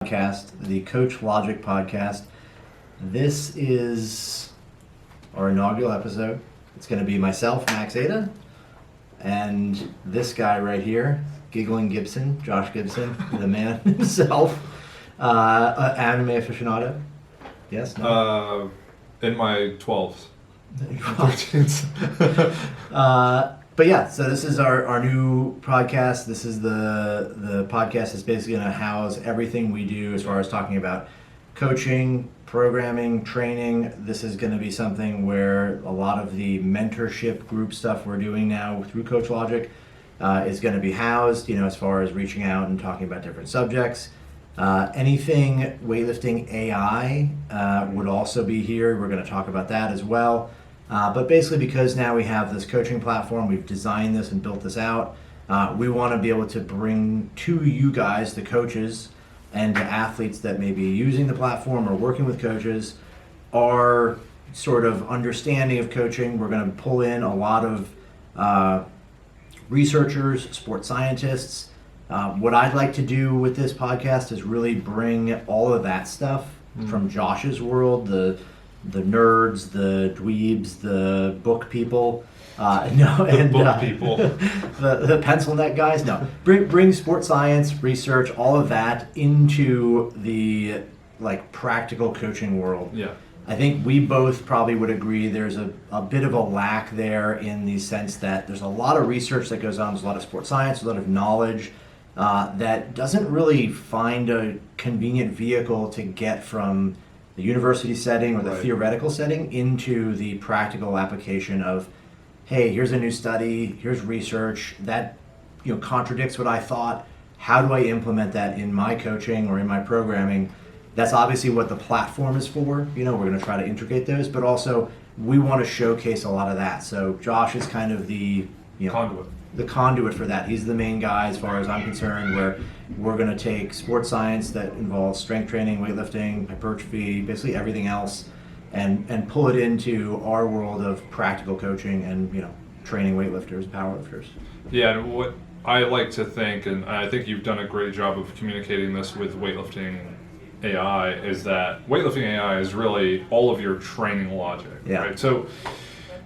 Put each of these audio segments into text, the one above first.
podcast, the Coach Logik podcast. This is our inaugural episode. It's going to be myself, Max Ada, and this guy right here, Giggling Gibson, Josh Gibson, the man himself, anime aficionado. Yes? No? In my 12s. 13s. But yeah, so this is our new podcast. This is the podcast that's basically going to house everything we do as far as talking about coaching, programming, training. This is going to be something where a lot of the mentorship group stuff we're doing now through Coach Logik is going to be housed, as far as reaching out and talking about different subjects. Anything weightlifting AI would also be here. We're going to talk about that as well. But basically, because now we have this coaching platform, we've designed this and built this out, we want to be able to bring to you guys, the coaches, and to athletes that may be using the platform or working with coaches, our sort of understanding of coaching. We're going to pull in a lot of researchers, sports scientists. What I'd like to do with this podcast is really bring all of that stuff from Josh's world, the nerds, the dweebs, the book people, people, the pencil neck guys. No, bring sports science, research, all of that into the practical coaching world. Yeah, I think we both probably would agree there's a bit of a lack there in the sense that there's a lot of research that goes on, there's a lot of sports science, a lot of knowledge that doesn't really find a convenient vehicle to get from the university setting or the theoretical setting into the practical application of, hey, here's a new study, here's research that contradicts what I thought. How do I implement that in my coaching or in my programming? That's obviously what the platform is for. We're going to try to integrate those, but also we want to showcase a lot of that. So Josh is kind of the conduit for that. He's the main guy as far as I'm concerned, where we're going to take sports science that involves strength training, weightlifting, hypertrophy, basically everything else, and pull it into our world of practical coaching and training weightlifters, powerlifters. Yeah, and what I like to think, and I think you've done a great job of communicating this with weightlifting AI, is that weightlifting AI is really all of your training logic, right? So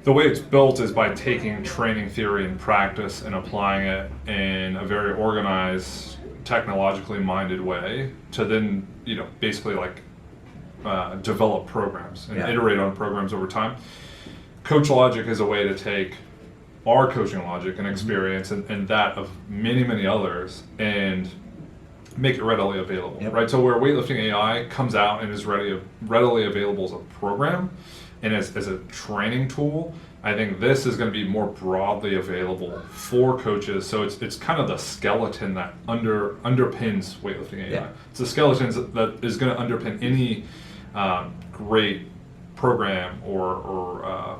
the way it's built is by taking training theory and practice and applying it in a very organized, technologically minded way to then, basically develop programs and iterate on programs over time. Coach Logik is a way to take our coaching logic and experience and that of many, many others and make it readily available, right? So where weightlifting AI comes out and is readily available as a program, and as a training tool, I think this is going to be more broadly available for coaches. So it's kind of the skeleton that underpins weightlifting AI. Yeah. It's the skeleton that is going to underpin any great program or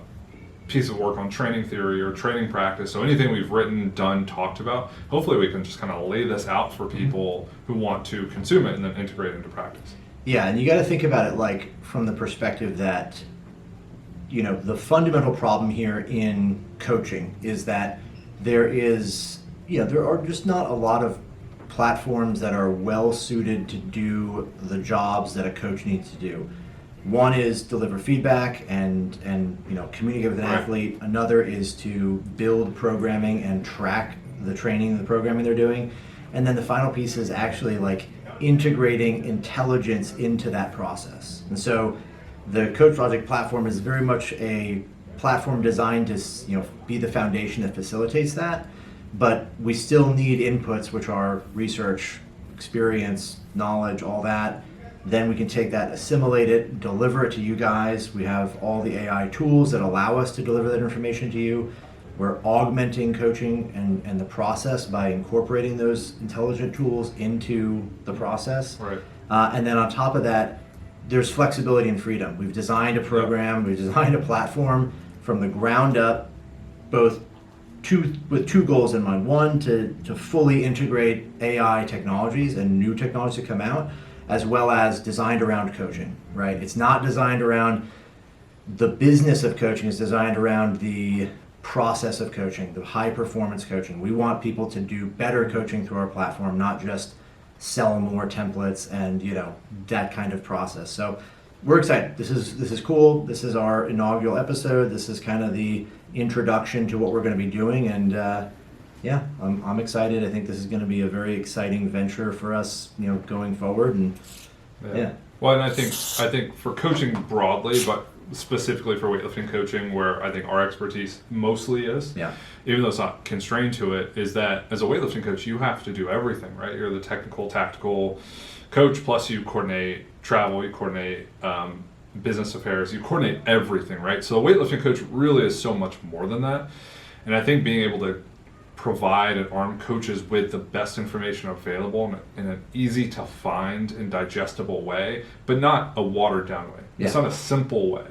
piece of work on training theory or training practice. So anything we've written, done, talked about, hopefully we can just kind of lay this out for people who want to consume it and then integrate it into practice. Yeah, and you got to think about it from the perspective that the fundamental problem here in coaching is that there are just not a lot of platforms that are well suited to do the jobs that a coach needs to do. One is deliver feedback and communicate with an athlete. Another is to build programming and track the training and the programming they're doing. And then the final piece is actually integrating intelligence into that process. And so the Coach Logik platform is very much a platform designed to be the foundation that facilitates that, but we still need inputs, which are research, experience, knowledge, all that. Then we can take that, assimilate it, deliver it to you guys. We have all the AI tools that allow us to deliver that information to you. We're augmenting coaching and the process by incorporating those intelligent tools into the process. Right. And then on top of that, there's flexibility and freedom. We've designed a program, we've designed a platform from the ground up, with two goals in mind. One, to fully integrate AI technologies and new technologies that come out, as well as designed around coaching, right? It's not designed around the business of coaching, it's designed around the process of coaching, the high performance coaching. We want people to do better coaching through our platform, not just sell more templates and, that kind of process. So we're excited. This is cool. This is our inaugural episode. This is kind of the introduction to what we're going to be doing. And I'm excited. I think this is going to be a very exciting venture for us, going forward. And yeah. Well, and I think for coaching broadly, but specifically for weightlifting coaching, where I think our expertise mostly is, even though it's not constrained to it, is that as a weightlifting coach, you have to do everything, right? You're the technical, tactical coach, plus you coordinate travel, you coordinate business affairs, you coordinate everything, right? So a weightlifting coach really is so much more than that. And I think being able to provide and arm coaches with the best information available in an easy to find and digestible way, but not a watered down way. It's not a simple way,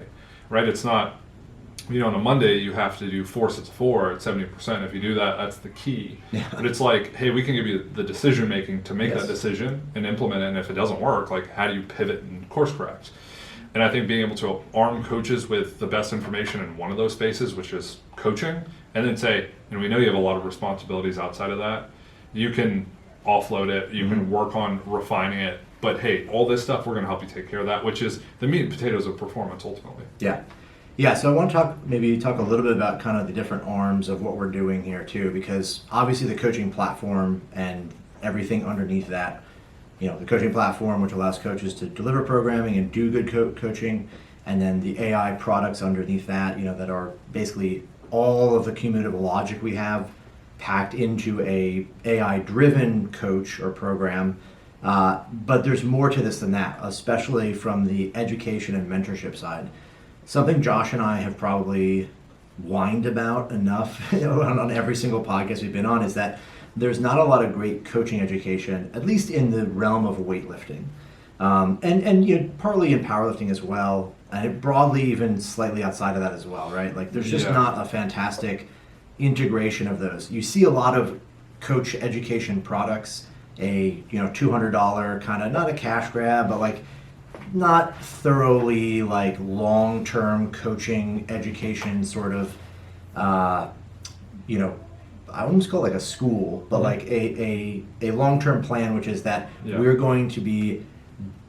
right? It's not, on a Monday you have to do 4 sets of 4 at 70%. If you do that, that's the key. Yeah. But it's like, hey, we can give you the decision making to make that decision and implement it. And if it doesn't work, like, how do you pivot and course correct? And I think being able to arm coaches with the best information in one of those spaces, which is coaching, and then say, and we know you have a lot of responsibilities outside of that, you can offload it, you can work on refining it, but hey, all this stuff, we're going to help you take care of that, which is the meat and potatoes of performance ultimately. Yeah, so I want to talk a little bit about kind of the different arms of what we're doing here too, because obviously the coaching platform and everything underneath that, the coaching platform, which allows coaches to deliver programming and do good coaching, and then the AI products underneath that, that are basically all of the cumulative logic we have packed into a AI-driven coach or program. But there's more to this than that, especially from the education and mentorship side. Something Josh and I have probably whined about enough on every single podcast we've been on is that there's not a lot of great coaching education, at least in the realm of weightlifting. And partly in powerlifting as well, and broadly even slightly outside of that as well, right? Like there's just not a fantastic integration of those. You see a lot of coach education products, a $200 kind of, not a cash grab, but like not thoroughly like long-term coaching education sort of, I almost call it like a school, but like a long-term plan, which is that we're going to be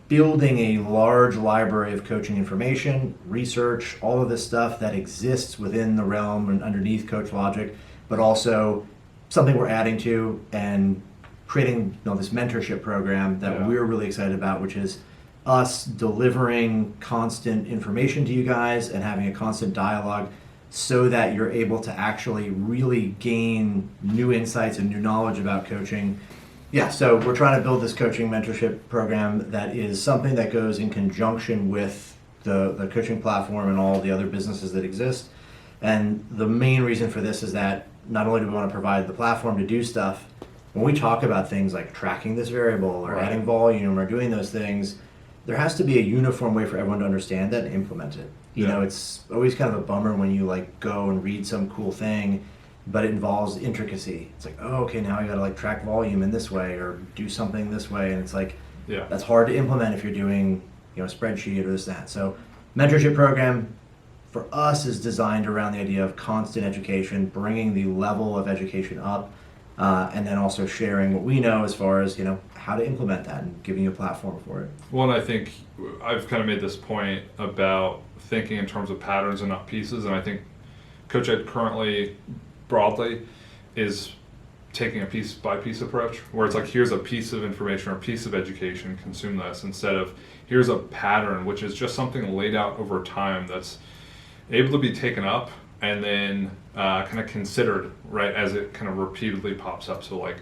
building a large library of coaching information, research, all of this stuff that exists within the realm and underneath Coachlogik, but also something we're adding to and creating this mentorship program that we're really excited about, which is us delivering constant information to you guys and having a constant dialogue so that you're able to actually really gain new insights and new knowledge about coaching. Yeah, so we're trying to build this coaching mentorship program that is something that goes in conjunction with the coaching platform and all the other businesses that exist. And the main reason for this is that not only do we want to provide the platform to do stuff, when we talk about things like tracking this variable or adding volume or doing those things, there has to be a uniform way for everyone to understand that and implement it. It's always kind of a bummer when you like go and read some cool thing, but it involves intricacy. It's like, oh, okay, now I got to like track volume in this way or do something this way, and it's like that's hard to implement if you're doing a spreadsheet or this that. So, mentorship program for us is designed around the idea of constant education, bringing the level of education up, and then also sharing what we know as far as how to implement that and giving you a platform for it. Well, and I think I've kind of made this point about thinking in terms of patterns and not pieces, and I think Coach Ed currently broadly is taking a piece by piece approach where it's like, here's a piece of information or a piece of education, consume this, instead of here's a pattern, which is just something laid out over time that's able to be taken up and then kind of considered, right, as it kind of repeatedly pops up. So like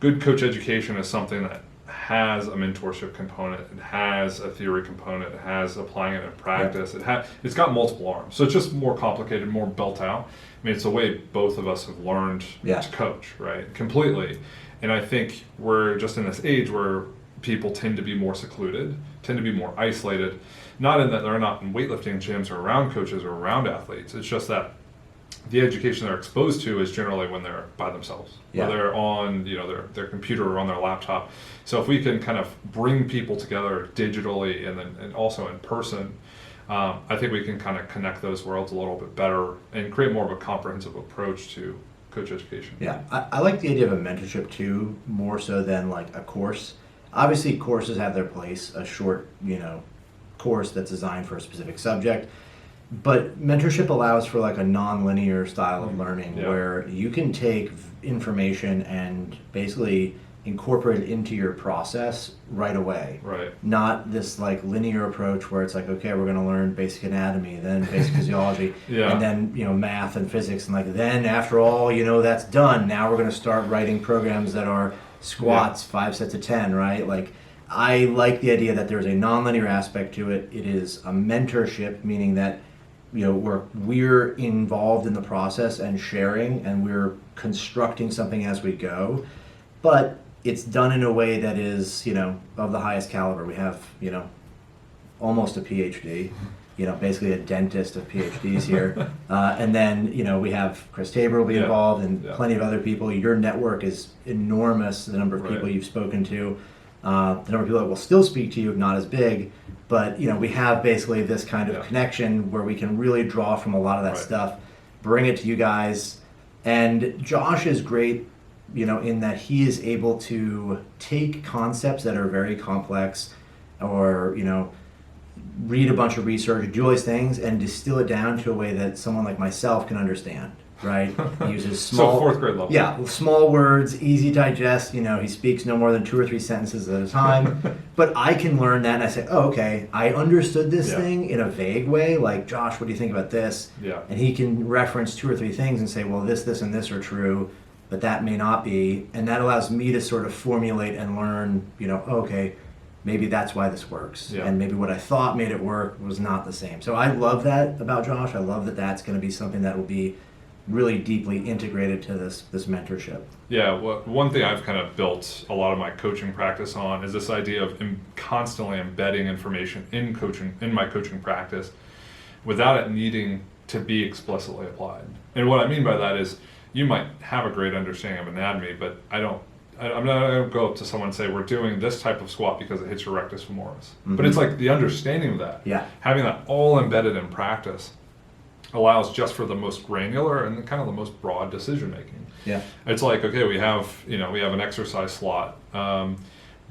good coach education is something that has a mentorship component, it has a theory component, it has applying it in practice, it's got multiple arms. So it's just more complicated, more built out. I mean, it's the way both of us have learned to coach, right? Completely. And I think we're just in this age where people tend to be more secluded, tend to be more isolated, not in that they're not in weightlifting gyms or around coaches or around athletes. It's just that the education they're exposed to is generally when they're by themselves, or they're on their computer or on their laptop. So if we can kind of bring people together digitally and also in person, I think we can kind of connect those worlds a little bit better and create more of a comprehensive approach to coach education. Yeah, I like the idea of a mentorship too, more so than like a course. Obviously, courses have their place, a short, course that's designed for a specific subject. But mentorship allows for like a non-linear style of learning where you can take information and basically incorporate it into your process right away. Right. Not this like linear approach where it's like, okay, we're going to learn basic anatomy, then basic physiology, and then math and physics, and like then after all that's done. Now we're going to start writing programs that are squats, 5 sets of 10, right? Like I like the idea that there's a non-linear aspect to it. It is a mentorship, meaning that we're involved in the process and sharing, and we're constructing something as we go, but it's done in a way that is of the highest caliber. We have almost a PhD, basically a dentist of PhDs here, and then we have Chris Tabor will be involved, and plenty of other people. Your network is enormous. The number of people you've spoken to, the number of people that will still speak to you, not as big. But we have basically this kind of connection where we can really draw from a lot of that stuff, bring it to you guys. And Josh is great, in that he is able to take concepts that are very complex, or read a bunch of research, do all these things, and distill it down to a way that someone like myself can understand. Right? He uses small, so 4th grade level. Yeah, small words, easy to digest. He speaks no more than 2 or 3 sentences at a time. But I can learn that, and I say, oh, okay, I understood this thing in a vague way. Like, Josh, what do you think about this? Yeah. And he can reference 2 or 3 things and say, well, this, and this are true, but that may not be. And that allows me to sort of formulate and learn, okay, maybe that's why this works. Yeah. And maybe what I thought made it work was not the same. So I love that about Josh. I love that that's going to be something that will be really deeply integrated to this mentorship. Yeah, well, one thing I've kind of built a lot of my coaching practice on is this idea of constantly embedding information in my coaching practice without it needing to be explicitly applied. And what I mean by that is you might have a great understanding of anatomy, but I'm not going to go up to someone and say, we're doing this type of squat because it hits your rectus femoris. But it's like the understanding of that, having that all embedded in practice allows just for the most granular and kind of the most broad decision making. Yeah. It's like, okay, we have an exercise slot.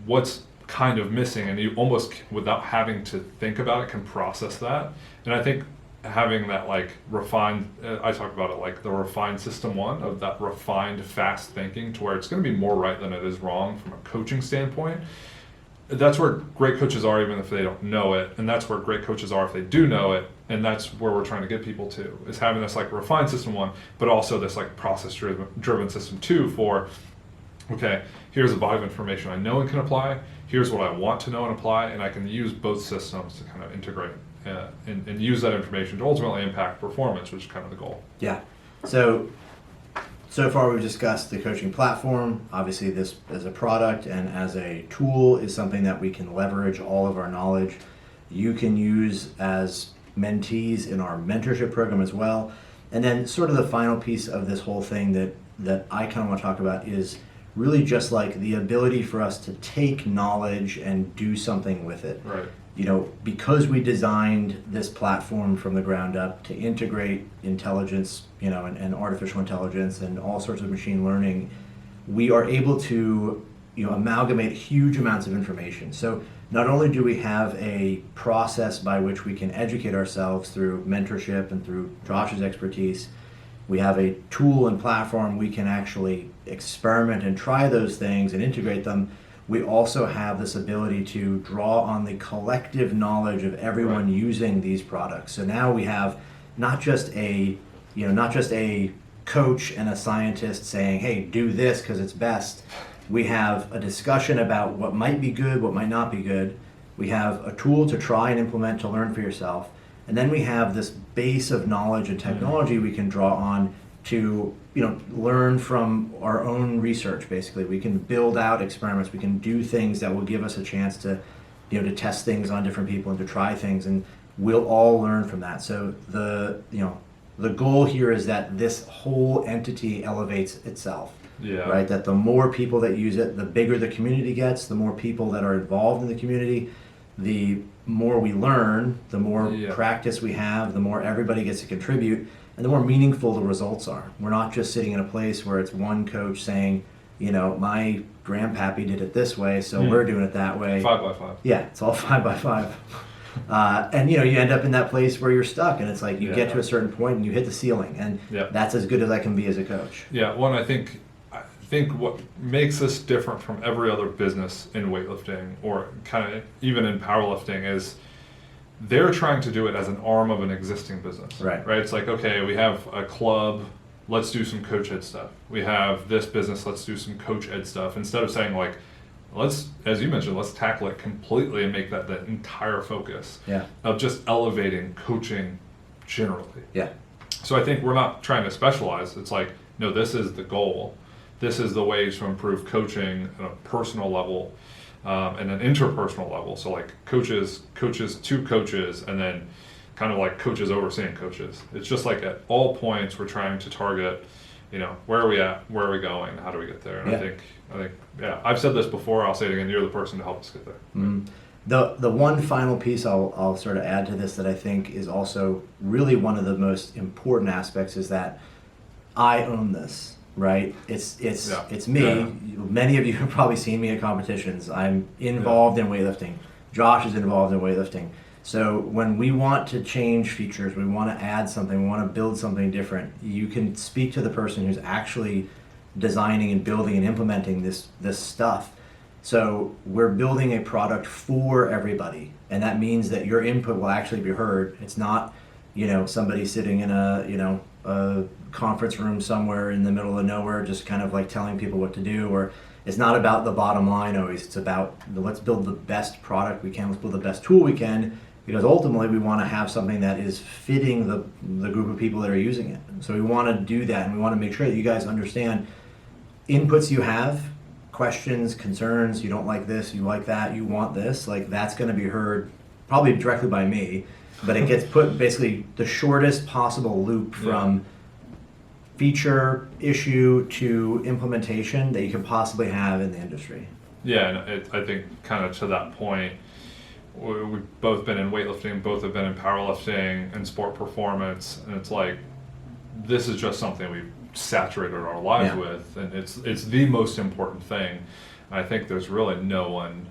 What's kind of missing? And you almost, without having to think about it, can process that. And I think having that like refined, I talk about it like the refined system 1 of that refined fast thinking to where it's going to be more right than it is wrong from a coaching standpoint. That's where great coaches are even if they don't know it, and that's where great coaches are if they do know it, and that's where we're trying to get people to, is having this like refined system 1, but also this like process driven system 2 for, okay, here's a body of information I know and can apply, here's what I want to know and apply, and I can use both systems to kind of integrate and use that information to ultimately impact performance, which is kind of the goal. Yeah. So far we've discussed the coaching platform. Obviously this as a product and as a tool is something that we can leverage all of our knowledge. You can use as mentees in our mentorship program as well. And then sort of the final piece of this whole thing that I kind of want to talk about is really just like the ability for us to take knowledge and do something with it. Right. Because we designed this platform from the ground up to integrate intelligence, and artificial intelligence and all sorts of machine learning, we are able to, amalgamate huge amounts of information. So not only do we have a process by which we can educate ourselves through mentorship and through Josh's expertise, we have a tool and platform we can actually experiment and try those things and integrate them. We also have this ability to draw on the collective knowledge of everyone using these products. So now we have not just a coach and a scientist saying, hey, do this because it's best. We have a discussion about what might be good, what might not be good. We have a tool to try and implement to learn for yourself. And then we have this base of knowledge and technology we can draw on to learn from our own research. Basically, we can build out experiments. We can do things that will give us a chance to to test things on different people and to try things, and we'll all learn from that. So the goal here is that this whole entity elevates itself. Yeah. Right. That the more people that use it, the bigger the community gets. The more people that are involved in the community, the more we learn, the more practice we have, the more everybody gets to contribute, and the more meaningful the results are. We're not just sitting in a place where it's one coach saying, my grandpappy did it this way, so we're doing it that way. 5x5. Yeah, it's all 5x5. And you end up in that place where you're stuck, and it's like you get to a certain point and you hit the ceiling, and that's as good as I can be as a coach. Yeah, one, I think what makes us different from every other business in weightlifting, or kind of even in powerlifting, is they're trying to do it as an arm of an existing business. Right. It's like, okay, we have a club, let's do some coach ed stuff. We have this business, let's do some coach ed stuff. Instead of saying like, let's, as you mentioned, let's tackle it completely and make that the entire focus of just elevating coaching generally. Yeah. So I think we're not trying to specialize. It's like, no, this is the goal. This is the way to improve coaching at a personal level and an interpersonal level. So like coaches to coaches, and then kind of like coaches overseeing coaches. It's just like at all points we're trying to target, where are we at, where are we going, how do we get there? And I think, I've said this before, I'll say it again, you're the person to help us get there. The one final piece I'll sort of add to this that I think is also really one of the most important aspects is that I own this, right? It's me. Yeah. Many of you have probably seen me at competitions. I'm involved in weightlifting. Josh is involved in weightlifting. So when we want to change features, we want to add something, we want to build something different, you can speak to the person who's actually designing and building and implementing this stuff. So we're building a product for everybody, and that means that your input will actually be heard. It's not, somebody sitting in a conference room somewhere in the middle of nowhere just kind of like telling people what to do, or it's not about the bottom line always. It's about let's build the best product we can, let's build the best tool we can, because ultimately we want to have something that is fitting the group of people that are using it. So we want to do that, and we want to make sure that you guys understand inputs you have, questions, concerns, you don't like this, you like that, you want this, like that's going to be heard probably directly by me, but it gets put basically the shortest possible loop from feature, issue to implementation that you can possibly have in the industry. Yeah, and I think kind of to that point, we've both been in weightlifting, both have been in powerlifting and sport performance, and it's like, this is just something we've saturated our lives with, and it's the most important thing. I think there's really no one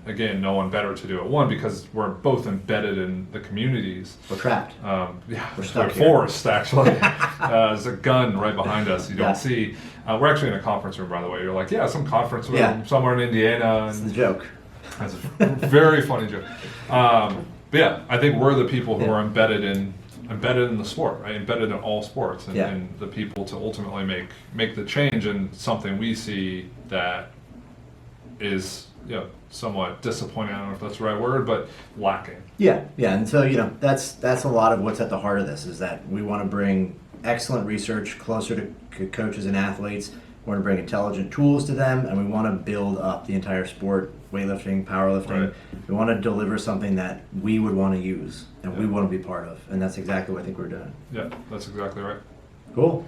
better to do it. One, because we're both embedded in the communities. We're trapped. We're stuck here. Forest, actually. There's a gun right behind us you don't see. We're actually in a conference room, by the way. You're like, some conference room somewhere in Indiana. It's the joke. That's a very funny joke. But I think we're the people who are embedded in the sport, right? Embedded in all sports, and the people to ultimately make the change in something we see that is somewhat disappointing. I don't know if that's the right word, but lacking. Yeah, and so that's a lot of what's at the heart of this, is that we want to bring excellent research closer to coaches and athletes. We want to bring intelligent tools to them, and we want to build up the entire sport, weightlifting, powerlifting. Right. We want to deliver something that we would want to use and we want to be part of, and that's exactly what I think we're doing. Yeah, that's exactly right. Cool.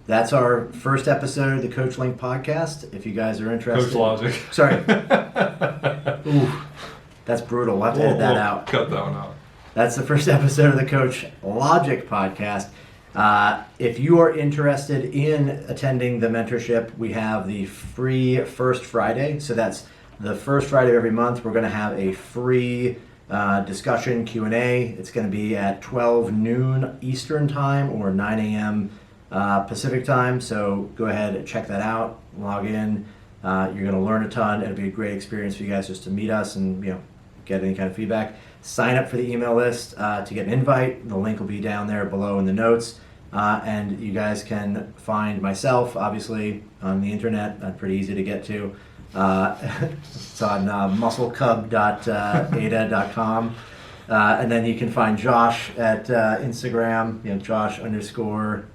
That's our first episode of the Coachlogik podcast. If you guys are interested. Coach Logik. Sorry. Ooh, that's brutal. We'll have to edit that out. Cut that one out. That's the first episode of the Coachlogik podcast. If you are interested in attending the mentorship, we have the free First Friday. So that's the first Friday of every month. We're going to have a free discussion Q&A. It's going to be at 12 noon Eastern time or 9 a.m. Pacific time. So go ahead and check that out. Log in. You're going to learn a ton. It'll be a great experience for you guys just to meet us and get any kind of feedback. Sign up for the email list to get an invite. The link will be down there below in the notes. And you guys can find myself, obviously, on the internet. Pretty easy to get to. It's on musclecub.ada.com. And then you can find Josh at Instagram, Josh_Phil.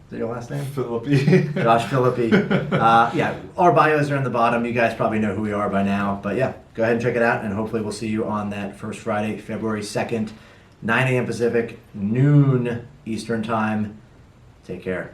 Is that your last name? Philippi. Josh Philippi. Our bios are on the bottom. You guys probably know who we are by now. But go ahead and check it out, and hopefully we'll see you on that first Friday, February 2nd, 9 a.m. Pacific, noon Eastern time. Take care.